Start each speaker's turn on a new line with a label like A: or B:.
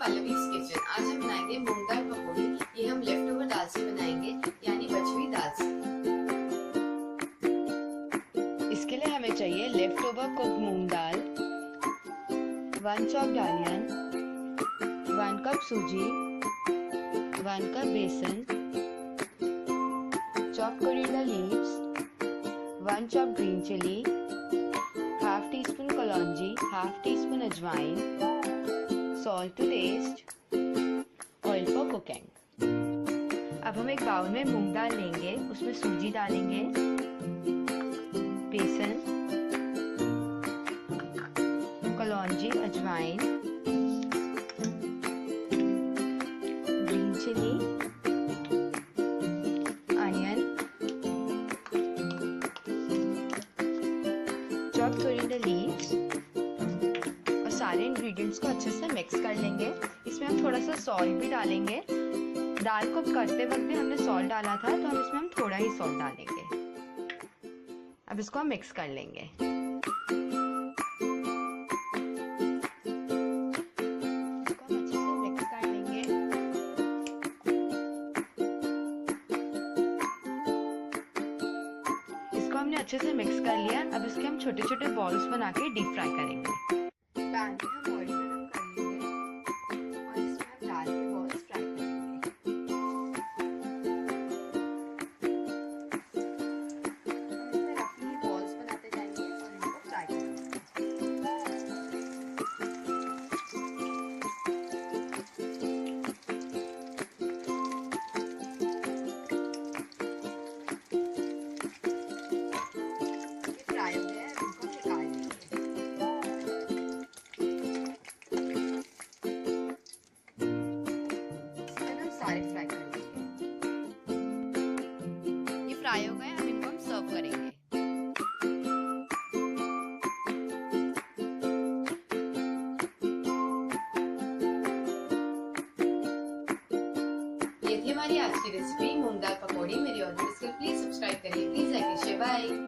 A: पल्लवी's kitchen. आज हम बनाएंगे मूंग दाल पकौड़ी। ये हम लेफ्ट ओवर दाल से बनाएंगे, यानी बची हुई दाल से। इसके लिए हमें चाहिए लेफ्ट ओवर कुक मूंग दाल, 1 चॉप्ड ऑनियन, 1 कप सूजी, 1 कप बेसन, chopped coriander leaves, 1 chopped green chilli, half teaspoon Kalaunji, half teaspoon Ajwain, salt to taste, oil for cooking। अब हम एक बाउल में मूंग दाल लेंगे, उसमें सूजी डालेंगे, बेसन, कलौंजी, अजवाइन, green chilli, onion, chopped coriander leaves और सारे इंग्रेडिएंट्स को अच्छे से मिक्स कर लेंगे। इसमें हम थोड़ा सा सॉल्ट भी डालेंगे। दाल को करते वक्त भी हमने सॉल्ट डाला था, तो हम इसमें थोड़ा ही सॉल्ट डालेंगे। अब इसको हम मिक्स कर लेंगे। हमने अच्छे से मिक्स कर लिया। अब इसके हम छोटे छोटे बॉल्स बना के डीप फ्राई करेंगे। पैन में हम ऑयल गरम कर लेंगे और इसमें हम दाल के बॉल्स फ्राई करेंगे। इसमें रफली बॉल्स बनाते जाएंगे और इनको फ्राई करेंगे। सारे फ्राई कर लेंगे। ये फ्राई हो गए, अब इनको हम सर्व करेंगे। ये थी हमारी आज की रेसिपी मूंग दाल पकौड़ी। मेरी और वीडियोस के लिए प्लीज सब्सक्राइब करिए। Please like, share, bye.